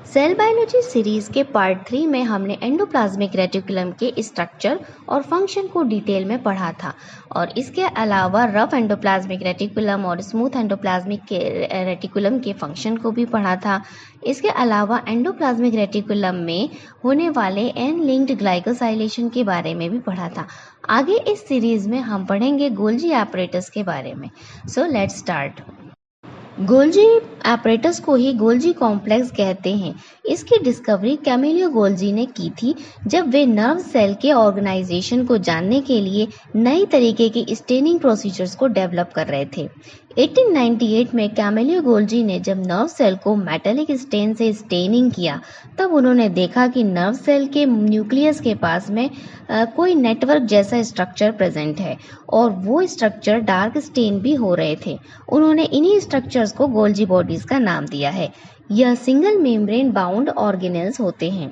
Cell biology series के part 3 में हमने एंडोप्लाज्मिक रेटिकुलम के स्ट्रक्चर और फंक्शन को डिटेल में पढ़ा था और इसके अलावा रफ एंडोप्लाज्मिक रेटिकुलम और स्मूथ एंडोप्लाज्मिक के रेटिकुलम के फंक्शन को भी पढ़ा था। इसके अलावा एंडोप्लाज्मिक रेटिकुलम में होने वाले एन लिंक्ड ग्लाइकोसाइलेशन के बारे में भी पढ़ा था। आगे इस सीरीज में हम पढ़ेंगे गोल्जी एपरेटस के बारे में। So let's start. Golgi apparatus को ही गोल्जी कॉम्प्लेक्स कहते हैं। इसकी डिस्कवरी कैमिलियो गोल्जी ने की थी जब वे नर्व सेल के ऑर्गेनाइजेशन को जानने के लिए नई तरीके की स्टेनिंग प्रोसीजर्स को डेवलप कर रहे थे। 1898 में कैमिलियो गोल्जी ने जब नर्व सेल को मेटालिक स्टेन से स्टेनिंग किया तब उन्होंने देखा कि नर्व सेल के न्यूक्लियस के पास में कोई नेटवर्क जैसा स्ट्रक्चर प्रेजेंट है और वो स्ट्रक्चर डार्क स्टेन भी हो रहे थे। उन्होंने इन्हीं स्ट्रक्चर्स को गोल्जी बॉडीज का नाम दिया है। यह सिंगल मेम्ब्रेन बाउंड ऑर्गेनेल्स होते हैं।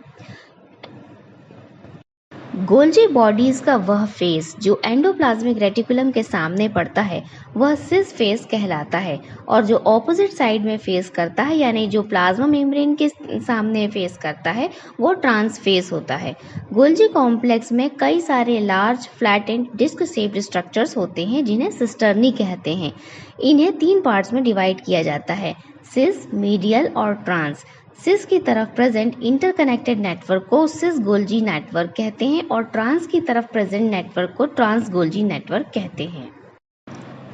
गोल्जी बॉडीज का वह फेस जो एंडोप्लाज्मिक रेटिकुलम के सामने पड़ता है वह सिस फेस कहलाता है और जो ऑपोजिट साइड में फेस करता है यानी जो प्लाज्मा मेम्ब्रेन के सामने फेस करता है वो ट्रांस फेस होता है। गोल्जी कॉम्प्लेक्स में कई सारे large flattened disc shaped structures होते हैं जिन्हें सिस्टर्नी कहते हैं। इन्हें 3 पार्ट्स में डिवाइड किया जाता है, सिस, मीडियल और ट्रांस। सिस की तरफ प्रेजेंट इंटरकनेक्टेड नेटवर्क को सिस गोल्जी नेटवर्क कहते हैं और ट्रांस की तरफ प्रेजेंट नेटवर्क को ट्रांस गोल्जी नेटवर्क कहते हैं।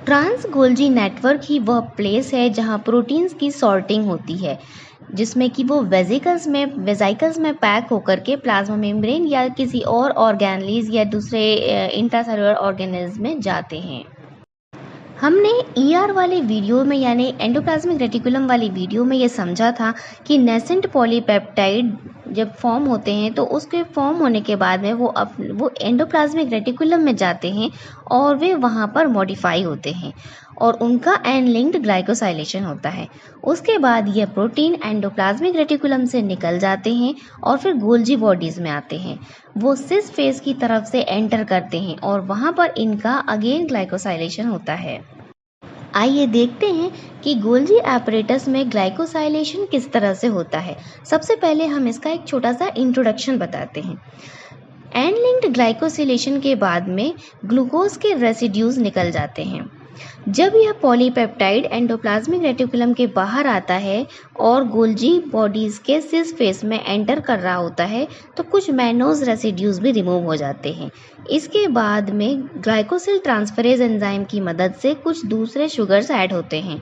ट्रांस गोल्जी नेटवर्क ही वह प्लेस है जहां प्रोटीन्स की सॉर्टिंग होती है, जिसमें कि वो वेसिकल्स में पैक होकर के प्लाज्मा मेम्ब्रेन या किसी और ऑर्गेनेल्स या दूसरे इंट्रासेलुलर ऑर्गेनेल्स में जाते हैं। हमने ER वाले वीडियो में यानी एंडोप्लाज्मिक रेटिकुलम वाली वीडियो में ये समझा था कि नेसेंट पॉलीपेप्टाइड जब फॉर्म होते हैं तो उसके फॉर्म होने के बाद में वो एंडोप्लाज्मिक रेटिकुलम में जाते हैं और वे वहाँ पर मॉडिफाई होते हैं और उनका एन लिंक्ड ग्लाइकोसाइलेशन होता है। उसके बाद यह प्रोटीन एंडोप्लाज्मिक रेटिकुलम से निकल जाते हैं और फिर गोल्जी बॉडीज में आते हैं। वो सिस फेस की तरफ से एंटर करते हैं और वहाँ पर इनका अगेन ग्लाइकोसाइलेशन होता है। आइए देखते हैं कि गोल्जी एपरेटस में ग्लाइकोसाइलेशन किस तरह से होता है। सबसे पहले हम इसका एक छोटा सा इंट्रोडक्शन बताते हैं। एन लिंक्ड ग्लाइकोसिलेशन के बाद में ग्लूकोज के रेसिड्यूज निकल जाते हैं। जब यह पॉलीपेप्टाइड एंडोप्लाज्मिक रेटिकुलम के बाहर आता है और गोल्जी बॉडीज के सिस फेस में एंटर कर रहा होता है तो कुछ मैनोज रेसिड्यूज भी रिमूव हो जाते हैं। इसके बाद में ग्लाइकोसिल ट्रांसफरेज एंजाइम की मदद से कुछ दूसरे शुगर्स ऐड होते हैं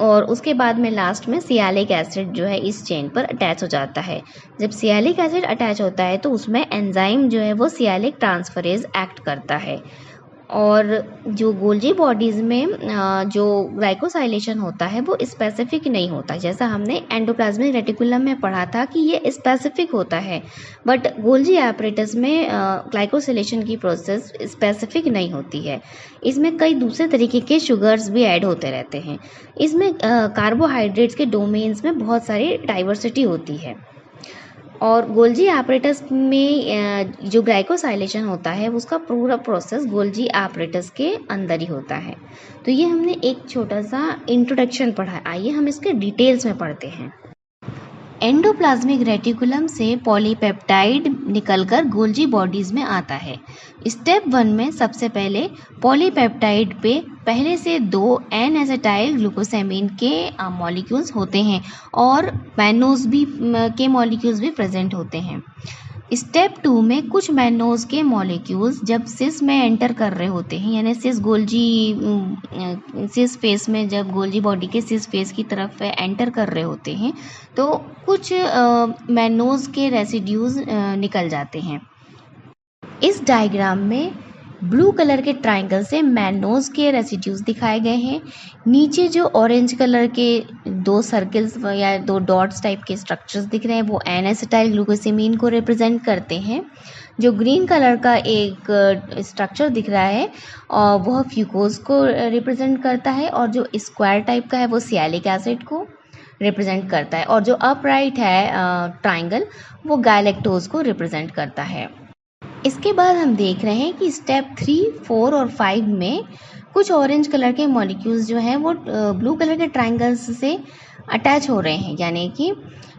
और उसके बाद में लास्ट में सियालिक एसिड जो है इस चेन पर अटैच हो जाता है। जब सियालिक एसिड अटैच होता है तो उसमें एंजाइम जो है वो सियालिक ट्रांसफरेज एक्ट करता है और जो गोल्जी बॉडीज़ में जो ग्लाइकोसाइलेशन होता है वो स्पेसिफिक नहीं होता, जैसा हमने एंडोप्लाज्मिक रेटिकुलम में पढ़ा था कि ये स्पेसिफिक होता है, बट गोल्जी एपरेटस में ग्लाइकोसिलेशन की प्रोसेस स्पेसिफिक नहीं होती है। इसमें कई दूसरे तरीके के शुगर्स भी ऐड होते रहते हैं। इसमें कार्बोहाइड्रेट्स के डोमेन्स में बहुत सारी डाइवर्सिटी होती है और गोल्जी एपरेटस में जो ग्लाइकोसाइलेशन होता है उसका पूरा प्रोसेस गोल्जी एपरेटस के अंदर ही होता है। तो ये हमने एक छोटा सा इंट्रोडक्शन पढ़ा है। आइए हम इसके डिटेल्स में पढ़ते हैं। एंडोप्लाज्मिक रेटिकुलम से पॉलीपेप्टाइड निकलकर गोल्जी बॉडीज में आता है। स्टेप 1 में सबसे पहले पॉलीपेप्टाइड पे पहले से 2 एन एसिटाइल ग्लूकोसेमिन के मॉलिक्यूल्स होते हैं और मैनोज भी के मॉलिक्यूल्स भी प्रेजेंट होते हैं। स्टेप 2 में कुछ मैनोज के मॉलिक्यूल्स जब सिस में एंटर कर रहे होते हैं यानी सिस फेस में जब गोल्जी बॉडी के सिस फेस की तरफ एंटर कर रहे होते हैं तो कुछ मैनोज के रेसिड्यूज निकल जाते हैं। इस डायग्राम में ब्लू कलर के ट्राइंगल से मैनोज के रेसिड्यूज दिखाए गए हैं। नीचे जो ऑरेंज कलर के 2 सर्कल्स या 2 डॉट्स टाइप के स्ट्रक्चर्स दिख रहे हैं वो एन एसिटाइल ग्लूकोसेमिन को रिप्रेजेंट करते हैं। जो ग्रीन कलर का एक स्ट्रक्चर दिख रहा है और वह फ्यूकोज को रिप्रेजेंट करता है और जो स्क्वायर टाइप का है वो सियालिक एसिड को रिप्रेजेंट करता है और जो अपराइट है ट्राइंगल वो गायलेक्टोज को रिप्रेजेंट करता है। इसके बाद हम देख रहे हैं कि स्टेप 3, 4 और 5 में कुछ ऑरेंज कलर के मॉलिक्यूल्स जो हैं वो ब्लू कलर के ट्राइंगल्स से अटैच हो रहे हैं, यानी कि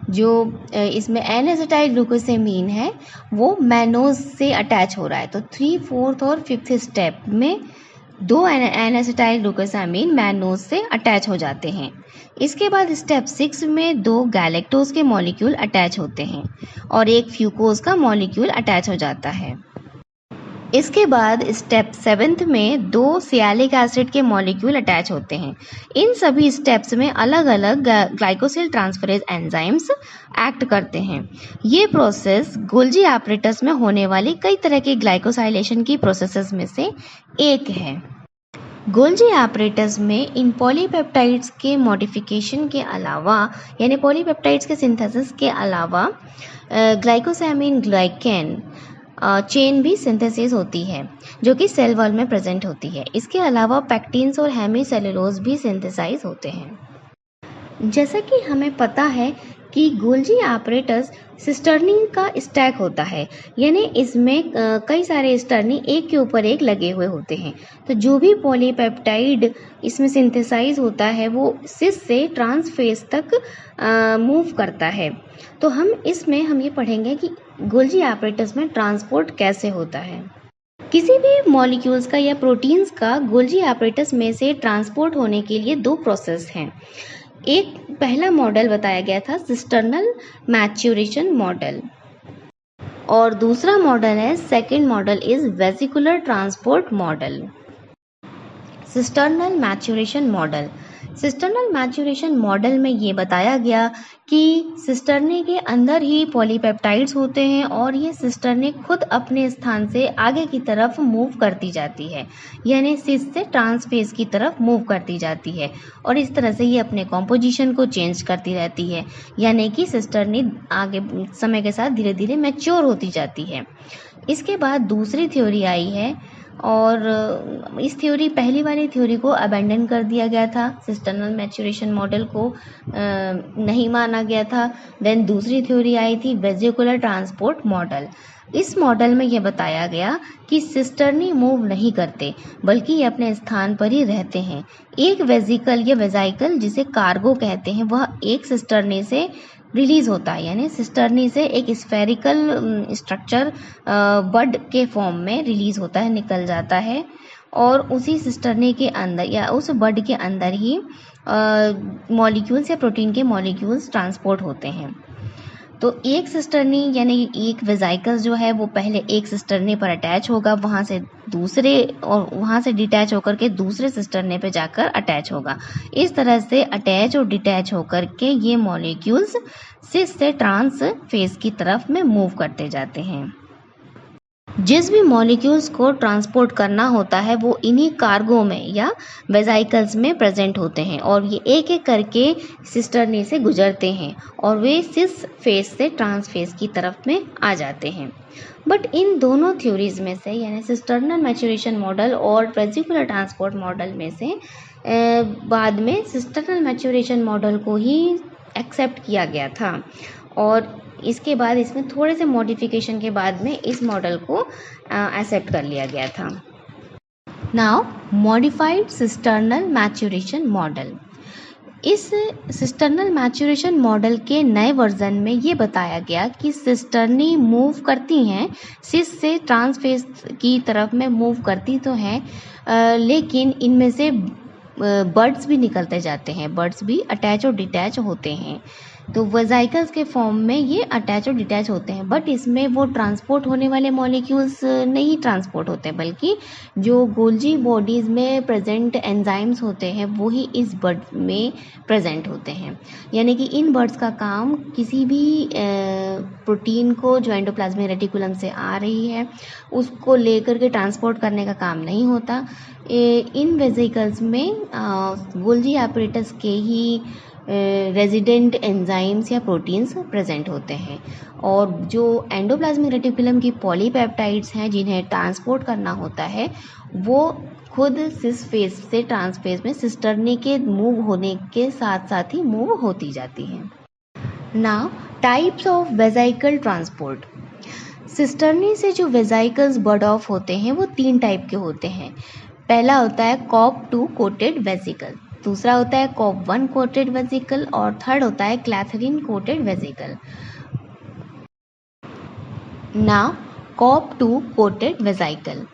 जो इसमें एन एसिटाइल ग्लूकोसेमीन है वो मैनोज से अटैच हो रहा है। तो 3, 4th और 5th स्टेप में 2 एन एसिटाइल ग्लूकोसामीन मैनोज से अटैच हो जाते हैं। इसके बाद स्टेप 6 में 2 गैलेक्टोज के मॉलिक्यूल अटैच होते हैं और एक फ्यूकोज का मॉलिक्यूल अटैच हो जाता है। इसके बाद स्टेप 7th में 2 सियालिक एसिड के मॉलिक्यूल अटैच होते हैं। इन सभी स्टेप्स में अलग अलग ग्लाइकोसिल ट्रांसफरेज एंजाइम्स एक्ट करते हैं। ये प्रोसेस गोल्जी एपरेटस में होने वाली कई तरह के ग्लाइकोसाइलेशन की प्रोसेसेस में से एक है। गोल्जी एपरेटस में इन पॉलीपेप्टाइड्स के मॉडिफिकेशन के अलावा, यानी पॉलीपेप्टाइड्स के सिंथेसिस के अलावा ग्लाइकोसैमिन ग्लाइकेन चेन भी सिंथेसिस होती है जो कि सेल वॉल में प्रेजेंट होती है। इसके अलावा पैक्टिन्स और हेमीसेलुलोज भी सिंथेसाइज होते हैं। जैसा कि हमें पता है कि गोल्जी एपरेटस सिस्टर्नी का स्टैक होता है, यानी इसमें कई सारे स्टर्नी एक के ऊपर एक लगे हुए होते हैं। तो जो भी पॉलीपेप्टाइड इसमें सिंथेसाइज होता है वो सिस से ट्रांसफेज तक मूव करता है। तो हम ये पढ़ेंगे कि गोल्जी एपरेटस में ट्रांसपोर्ट कैसे होता है। किसी भी मॉलिक्यूल्स का या प्रोटीन्स का गोल्जी एपरेटस में से ट्रांसपोर्ट होने के लिए 2 प्रोसेस हैं। एक पहला मॉडल बताया गया था सिस्टर्नल मैच्योरेशन मॉडल, और दूसरा मॉडल है, second model is vesicular transport model. Cisternal maturation model में ये बताया गया कि सिस्टर्नी के अंदर ही पॉलीपेप्टाइड्स होते हैं और ये सिस्टर्नी खुद अपने स्थान से आगे की तरफ मूव करती जाती है, यानी सिस से ट्रांसफेज की तरफ मूव करती जाती है और इस तरह से ये अपने कॉम्पोजिशन को चेंज करती रहती है, यानी कि सिस्टर्नी आगे समय के साथ धीरे धीरे मैच्योर होती जाती है। इसके बाद दूसरी थ्योरी आई है और इस थ्योरी पहली वाली थ्योरी को अबेंडन कर दिया गया था, सिस्टर्नल मैच्योरेशन मॉडल को नहीं माना गया था। देन दूसरी थ्योरी आई थी वेसिकुलर ट्रांसपोर्ट मॉडल। इस मॉडल में यह बताया गया कि सिस्टर्नी मूव नहीं करते बल्कि ये अपने स्थान पर ही रहते हैं। एक वेसिकल या वेसाइकल जिसे कार्गो कहते हैं वह एक सिस्टर्नी से रिलीज होता है, यानी सिस्टर्नी से एक स्फेरिकल स्ट्रक्चर बड के फॉर्म में रिलीज होता है, निकल जाता है और उसी सिस्टर्नी के अंदर या उस बड के अंदर ही मॉलिक्यूल्स या प्रोटीन के मॉलिक्यूल्स ट्रांसपोर्ट होते हैं। तो एक सिस्टर्नी यानी एक वेसाइकल जो है वो पहले एक सिस्टर्नी पर अटैच होगा, वहाँ से डिटैच होकर के दूसरे सिस्टर्नी पे जाकर अटैच होगा। इस तरह से अटैच और डिटैच होकर के ये मॉलिक्यूल्स सिस से ट्रांस फेज की तरफ में मूव करते जाते हैं। जिस भी मॉलिक्यूल्स को ट्रांसपोर्ट करना होता है वो इन्हीं कार्गो में या वेसाइकल्स में प्रेजेंट होते हैं और ये एक एक करके सिस्टर्नी से गुजरते हैं और वे सिस फेज से ट्रांस फेज की तरफ में आ जाते हैं। बट इन दोनों थ्योरीज में से, यानी सिस्टर्नल मैच्योरेशन मॉडल और वेसिकुलर ट्रांसपोर्ट मॉडल में से बाद में सिस्टर्नल मैच्योरेशन मॉडल को ही एक्सेप्ट किया गया था और इसके बाद इसमें थोड़े से मॉडिफिकेशन के बाद में इस मॉडल को एक्सेप्ट कर लिया गया था। Now modified cisternal maturation model. इस सिस्टर्नल मैच्योरेशन मॉडल के नए वर्जन में ये बताया गया कि सिस्टर्नी मूव करती हैं, सिस से ट्रांसफेज की तरफ में मूव करती तो हैं, लेकिन इनमें से बर्ड्स भी निकलते जाते हैं, बर्ड्स भी अटैच और डिटैच होते हैं। तो वेसाइकल्स के फॉर्म में ये अटैच और डिटैच होते हैं, बट इसमें वो ट्रांसपोर्ट होने वाले मॉलिक्यूल्स नहीं ट्रांसपोर्ट होते, बल्कि जो गोल्जी बॉडीज़ में प्रेजेंट एंजाइम्स होते हैं वो ही इस बर्ड में प्रेजेंट होते हैं। यानी कि इन बर्ड्स का काम किसी भी प्रोटीन को जो एंडोप्लाज्मिक रेटिकुलम से आ रही है उसको लेकर के ट्रांसपोर्ट करने का काम नहीं होता। इन वेसिकल्स में गोल्जी एपरेटस के ही रेजिडेंट एंजाइम्स या प्रोटीन्स प्रेजेंट होते हैं और जो एंडोप्लाज्मिक रेटिकुलम की पॉलीपेप्टाइड्स हैं जिन्हें ट्रांसपोर्ट करना होता है वो खुद सिस फेज से ट्रांसफेज में सिस्टर्नी के मूव होने के साथ साथ ही मूव होती जाती हैं। Now types of vesicle transport. Cisternae से जो वेसाइकल्स बर्ड ऑफ होते हैं वो 3 टाइप के होते हैं। पहला होता है कॉप 2 कोटेड वेसिकल, दूसरा होता है कॉप 1 कोटेड वेसिकल और थर्ड होता है क्लैथरीन coated vesicle. Now corp 2 coated vesicle.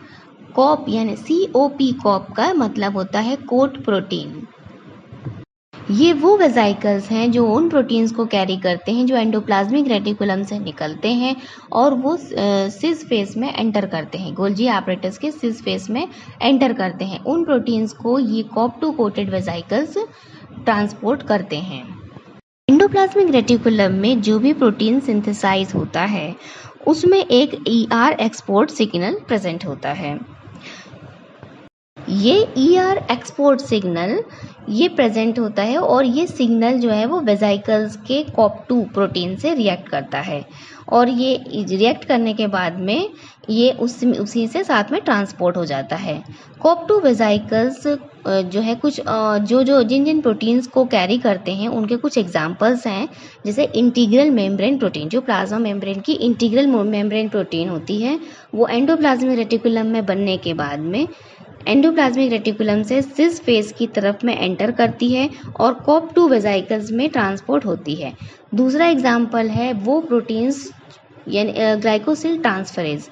Corp यानी COP कॉप का मतलब होता है कोट प्रोटीन। ये वो वेसिकल्स हैं जो उन प्रोटीन्स को कैरी करते हैं जो एंडोप्लाज्मिक रेटिकुलम से निकलते हैं और वो सिस फेस में एंटर करते हैं, गोल्जी एपरेटस के सिस फेस में एंटर करते हैं। उन प्रोटीन्स को ये कॉप 2 कोटेड वेसिकल्स ट्रांसपोर्ट करते हैं। एंडोप्लाज्मिक रेटिकुलम में जो भी प्रोटीन सिंथेसाइज होता है उसमें एक ER एक्सपोर्ट सिग्नल प्रेजेंट होता है। ये ER एक्सपोर्ट सिग्नल ये प्रेजेंट होता है और ये सिग्नल जो है वो वेसिकल्स के कॉप 2 प्रोटीन से रिएक्ट करता है और ये रिएक्ट करने के बाद में ये उसी से साथ में ट्रांसपोर्ट हो जाता है। कॉप 2 वेसिकल्स जो है कुछ जिन प्रोटीन्स को कैरी करते हैं उनके कुछ एग्जांपल्स हैं, जैसे इंटीग्रल मेम्ब्रेन प्रोटीन, जो प्लाज्मा मेम्ब्रेन की इंटीग्रल मेम्ब्रेन प्रोटीन होती है वो एंडोप्लाज्मिक रेटिकुलम में बनने के बाद में एंडोप्लाज्मिक रेटिकुलम से सिस फेस की तरफ में एंटर करती है और कॉप 2 वेसिकल्स में ट्रांसपोर्ट होती है। दूसरा एग्जाम्पल है वो प्रोटीन्स यानी ग्लाइकोसिल ट्रांसफरेज,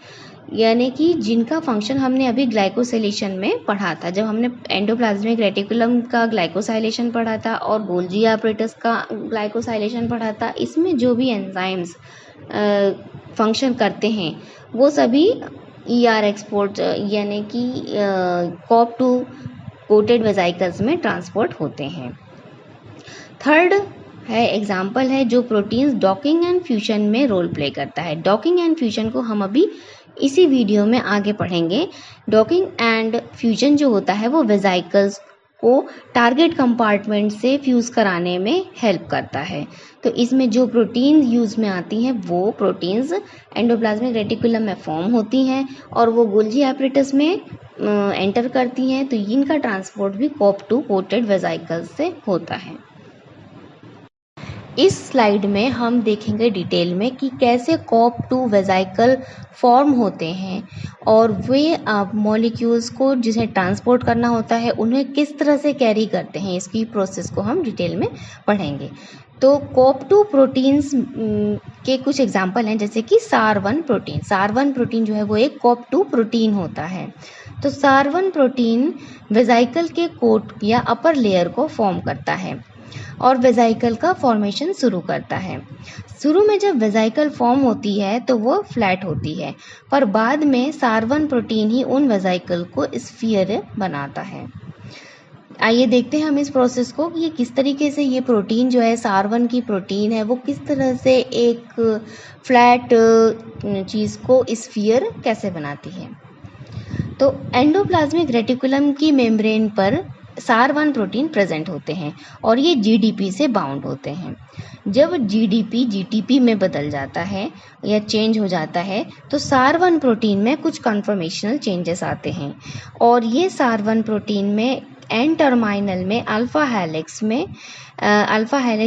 यानी कि जिनका फंक्शन हमने अभी ग्लाइकोसिलेशन में पढ़ा था, जब हमने एंडोप्लाज्मिक रेटिकुलम का ग्लाइकोसाइलेशन पढ़ा था और गोल्जी एपरेटस का ग्लाइकोसाइलेशन पढ़ा था। इसमें जो भी एंजाइम्स फंक्शन करते हैं वो सभी ER एक्सपोर्ट यानी कि कॉप 2 कोटेड वेसिकल्स में ट्रांसपोर्ट होते हैं। थर्ड है एग्जाम्पल है जो प्रोटीन्स डॉकिंग एंड फ्यूजन में रोल प्ले करता है। डॉकिंग एंड फ्यूजन को हम अभी इसी वीडियो में आगे पढ़ेंगे। डॉकिंग एंड फ्यूजन जो होता है वो वेसिकल्स को टारगेट कंपार्टमेंट से फ्यूज़ कराने में हेल्प करता है। तो इसमें जो प्रोटीन यूज़ में आती हैं वो प्रोटीन्स एंडोप्लाज्मिक रेटिकुलम में फॉर्म होती हैं और वो गोल्जी एपरेटस में एंटर करती हैं, तो इनका ट्रांसपोर्ट भी कॉप 2 कोटेड वेसिकल्स से होता है। इस स्लाइड में हम देखेंगे डिटेल में कि कैसे कॉप 2 वेसिकल फॉर्म होते हैं और वे मॉलिक्यूल्स को जिसे ट्रांसपोर्ट करना होता है उन्हें किस तरह से कैरी करते हैं, इसकी प्रोसेस को हम डिटेल में पढ़ेंगे। तो कॉप 2 प्रोटीन्स के कुछ एग्जाम्पल हैं, जैसे कि SAR1 प्रोटीन। SAR1 प्रोटीन जो है वो एक कॉप 2 प्रोटीन होता है। तो SAR1 प्रोटीन वेसिकल के कोट या अपर लेयर को फॉर्म करता है और वेसिकल का फॉर्मेशन शुरू करता है। शुरू में जब वेसिकल फॉर्म होती है तो वो फ्लैट होती है, पर बाद में SAR1 प्रोटीन ही उन वेसिकल को स्फीयर बनाता है। आइए देखते हैं हम इस प्रोसेस को कि ये किस तरीके से ये प्रोटीन जो है SAR1 की प्रोटीन है वो किस तरह से एक फ्लैट चीज़ को स्फीयर कैसे बनाती है। तो एंडोप्लाज्मिक रेटिकुलम की मेम्ब्रेन पर SAR1 प्रोटीन प्रेजेंट होते हैं और ये GDP से बाउंड होते हैं। जब GDP GTP में बदल जाता है या चेंज हो जाता है तो SAR1 प्रोटीन में कुछ कन्फर्मेशनल चेंजेस आते हैं और ये SAR1 प्रोटीन में एन टर्मिनल में अल्फा हेलिक्स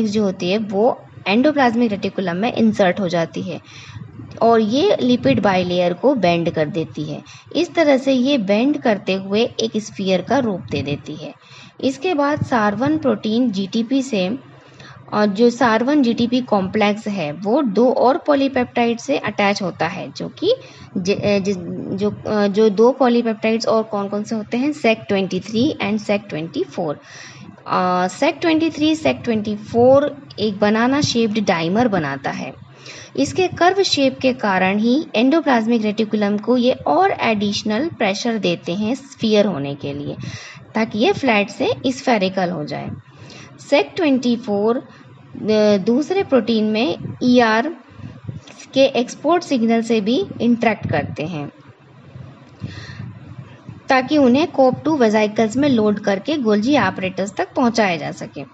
जो होती है वो एंडोप्लाज्मिक रेटिकुलम में इंसर्ट हो जाती है और ये लिपिड बाइलेयर को बेंड कर देती है। इस तरह से ये बेंड करते हुए एक स्फीयर का रूप दे देती है। इसके बाद SAR1 प्रोटीन GTP से और जो SAR1 GTP कॉम्प्लेक्स है वो 2 और पॉलीपेप्टाइड से अटैच होता है, जो कि जो 2 पॉलीपेप्टाइड्स और कौन कौन से होते हैं, Sec23 and Sec24। Sec23 Sec24 एक बनाना शेप्ड डाइमर बनाता है। इसके कर्व शेप के कारण ही एंडोप्लाज्मिक रेटिकुलम को ये और एडिशनल प्रेशर देते हैं स्फीयर होने के लिए, ताकि ये फ्लैट से स्फेरिकल हो जाए। Sec24 दूसरे प्रोटीन में ER के एक्सपोर्ट सिग्नल से भी इंटरेक्ट करते हैं ताकि उन्हें कॉप 2 वेसिकल्स में लोड करके गोल्जी एपरेटस तक पहुंचाया जा सके।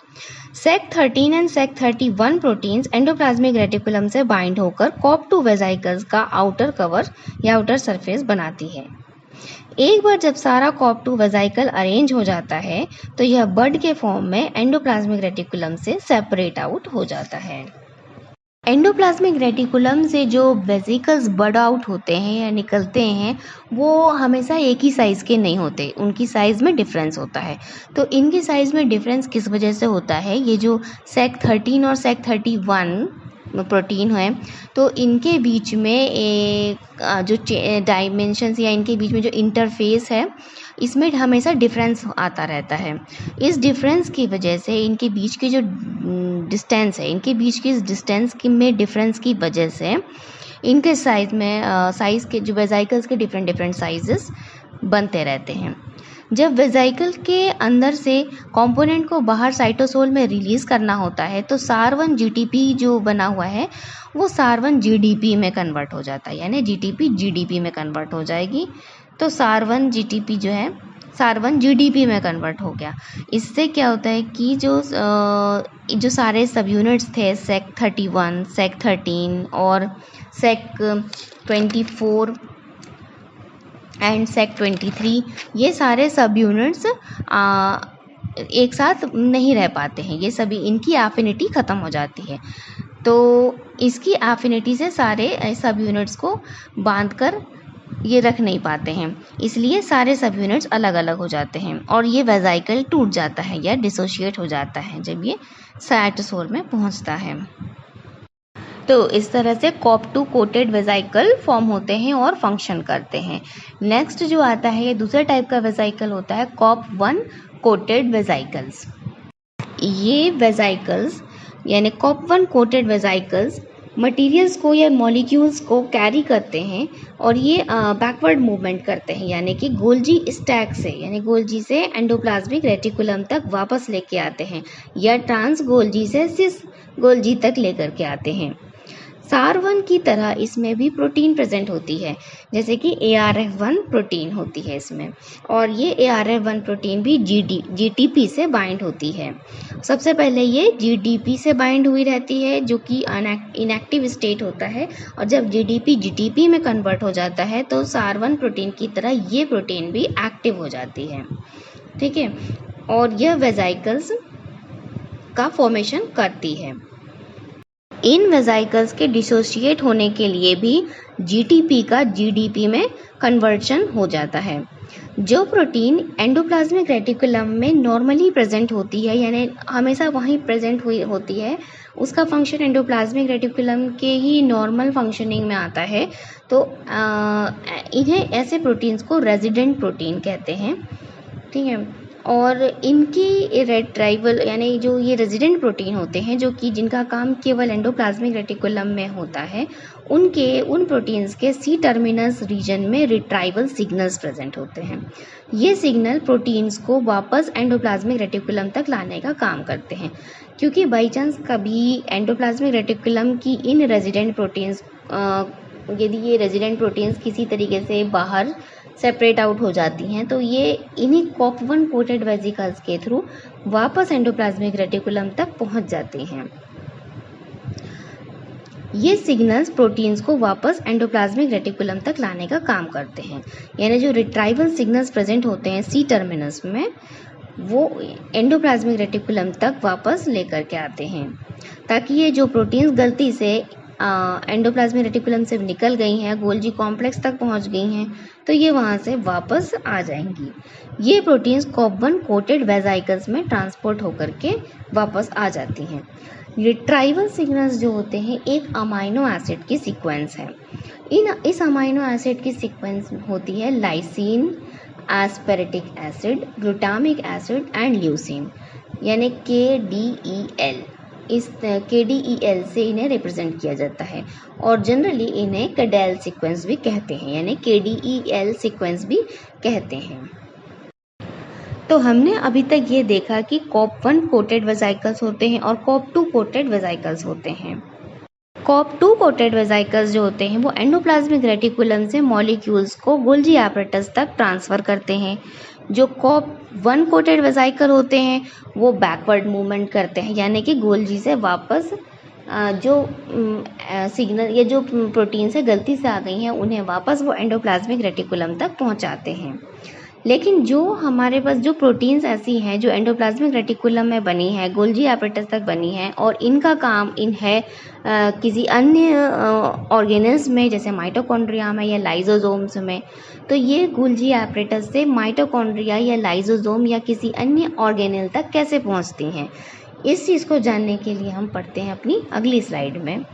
Sec13 and Sec31 proteins endoplasmic reticulum से बाइंड होकर कॉप 2 वेसिकल्स का आउटर कवर या आउटर सरफेस बनाती है। एक बार जब सारा कॉप 2 वेसिकल अरेंज हो जाता है तो यह बड के फॉर्म में एंडोप्लाज्मिक रेटिकुलम से सेपरेट आउट हो जाता है। एंडोप्लाज्मिक रेटिकुलम से जो वेसिकल्स बर्ड आउट होते हैं या निकलते हैं वो हमेशा एक ही साइज़ के नहीं होते, उनकी साइज़ में डिफरेंस होता है। तो इनके साइज़ में डिफरेंस किस वजह से होता है, ये जो SEC13 और SEC31 प्रोटीन है तो इनके बीच में एक जो डायमेंशंस या इनके बीच में जो इंटरफेस है इसमें हमेशा डिफरेंस आता रहता है। इस डिफरेंस की वजह से इनके बीच की जो डिस्टेंस है, इनके बीच की इस डिस्टेंस की में डिफरेंस की वजह से इनके साइज़ के जो वेसिकल्स के डिफरेंट साइजेस बनते रहते हैं। जब वेसिकल के अंदर से कंपोनेंट को बाहर साइटोसोल में रिलीज़ करना होता है तो SAR1 GTP जो बना हुआ है वो SAR1 GDP में कन्वर्ट हो जाता है, यानी GTP GDP में कन्वर्ट हो जाएगी। तो SAR1 GTP जो है SAR1 GDP में कन्वर्ट हो गया। इससे क्या होता है कि जो सारे सब यूनिट्स थे SEC31, SEC13 और SEC24 एंड SEC23, ये सारे सब यूनिट्स एक साथ नहीं रह पाते हैं, ये सभी इनकी एफिनिटी ख़त्म हो जाती है। तो इसकी एफिनिटी से सारे सब यूनिट्स को बांधकर ये रख नहीं पाते हैं, इसलिए सारे सब यूनिट्स अलग अलग हो जाते हैं और ये वेसिकल टूट जाता है या डिसोशिएट हो जाता है जब ये साइटोसोल में पहुंचता है। तो इस तरह से COP2 कोटेड वेसिकल फॉर्म होते हैं और फंक्शन करते हैं। नेक्स्ट जो आता है ये दूसरे टाइप का वेसिकल होता है COP1 कोटेड वेसिकल्स। ये वेसिकल्स यानी COP1 कोटेड वेसिकल्स मटेरियल्स को या मॉलिक्यूल्स को कैरी करते हैं और ये बैकवर्ड मूवमेंट करते हैं, यानी कि गोल्जी स्टैक से यानी गोल्जी से एंडोप्लाज्मिक रेटिकुलम तक वापस लेके आते हैं या ट्रांस गोल्जी से सिस गोल्जी तक लेकर के आते हैं। SAR1 की तरह इसमें भी प्रोटीन प्रेजेंट होती है, जैसे कि ARF1 प्रोटीन होती है इसमें, और ये ARF1 प्रोटीन भी GTP से बाइंड होती है। सबसे पहले ये GDP से बाइंड हुई रहती है जो कि इनएक्टिव स्टेट होता है, और जब GDP GTP में कन्वर्ट हो जाता है तो SAR1 प्रोटीन की तरह ये प्रोटीन भी एक्टिव हो जाती है। ठीक है, और यह वेसिकल्स का फॉर्मेशन करती है। इन वेसिकल्स के डिसोशिएट होने के लिए भी GTP का GDP में कन्वर्जन हो जाता है। जो प्रोटीन एंडोप्लाज्मिक रेटिकुलम में नॉर्मली प्रेजेंट होती है, यानी हमेशा वहीं प्रेजेंट हुई होती है, उसका फंक्शन एंडोप्लाज्मिक रेटिकुलम के ही नॉर्मल फंक्शनिंग में आता है, तो इन्हें ऐसे प्रोटीन्स को रेजिडेंट प्रोटीन कहते हैं। ठीक है, और इनकी रेट्राइवल यानी जो ये रेजिडेंट प्रोटीन होते हैं जो कि जिनका काम केवल एंडोप्लाज्मिक रेटिकुलम में होता है, उन प्रोटीन्स के C टर्मिनस रीजन में रिट्राइवल सिग्नल्स प्रेजेंट होते हैं। ये सिग्नल प्रोटीन्स को वापस एंडोप्लाज्मिक रेटिकुलम तक लाने का काम करते हैं, क्योंकि बाई चांस कभी एंडोप्लाज्मिक रेटिकुलम की इन रेजिडेंट प्रोटीन्स यदि ये रेजिडेंट प्रोटीन्स किसी तरीके से बाहर सेपरेट आउट हो जाती हैं तो ये इन्हीं COP1 कोटेड वेसिकल्स के थ्रू वापस एंडोप्लाज्मिक रेटिकुलम तक पहुंच जाती हैं। ये सिग्नल्स प्रोटीन्स को वापस एंडोप्लाज्मिक रेटिकुलम तक लाने का काम करते हैं, यानी जो रिट्राइवल सिग्नल्स प्रेजेंट होते हैं C टर्मिनस में वो एंडोप्लाज्मिक रेटिकुलम तक वापस लेकर के आते हैं, ताकि ये जो प्रोटीन्स गलती से एंडोप्लाज्मिक रेटिकुलम से निकल गई हैं, गोल्जी कॉम्प्लेक्स तक पहुंच गई हैं, तो ये वहां से वापस आ जाएंगी। ये प्रोटीन्स COP1 कोटेड वेसिकल्स में ट्रांसपोर्ट होकर के वापस आ जाती हैं। रिट्राइवल सिग्नल्स जो होते हैं एक अमाइनो एसिड की सीक्वेंस है। इस अमाइनो एसिड की सीक्वेंस होती है lysine, aspartic acid, glutamic acid and leucine, यानी KDEL। इस KDEL से इन्हें रिप्रेजेंट किया जाता है और जनरली इन्हें कैडेल सीक्वेंस भी कहते हैं, यानी KDEL सीक्वेंस भी कहते हैं। तो हमने अभी तक ये देखा कि COP1 कोटेड वेसिकल्स होते हैं और COP2 कोटेड वेसिकल्स होते हैं। COP2 कोटेड वेसिकल्स जो होते हैं वो एंडोप्लाज्मिक रेटिकुलम से मॉलिक्यूल्स को गोल्जी एपरेटस तक ट्रांसफ़र करते हैं। जो COP1 कोटेड वेसिकल होते हैं वो बैकवर्ड मूवमेंट करते हैं, यानी कि गोल्जी से वापस जो सिग्नल या जो प्रोटीन से गलती से आ गई हैं उन्हें वापस वो एंडोप्लाज्मिक रेटिकुलम तक पहुंचाते हैं। लेकिन जो हमारे पास जो प्रोटीन्स ऐसी हैं जो एंडोप्लाज्मिक रेटिकुलम में बनी है, गोल्जी एपरेटस तक बनी है और इनका काम है किसी अन्य ऑर्गेनल्स में जैसे माइटोकॉन्ड्रिया में या लाइसोसोम्स में, तो ये गोल्जी एपरेटस से माइटोकॉन्ड्रिया या लाइसोसोम या किसी अन्य ऑर्गेनल तक कैसे पहुंचती हैं, इस चीज़ को जानने के लिए हम पढ़ते हैं अपनी अगली स्लाइड में।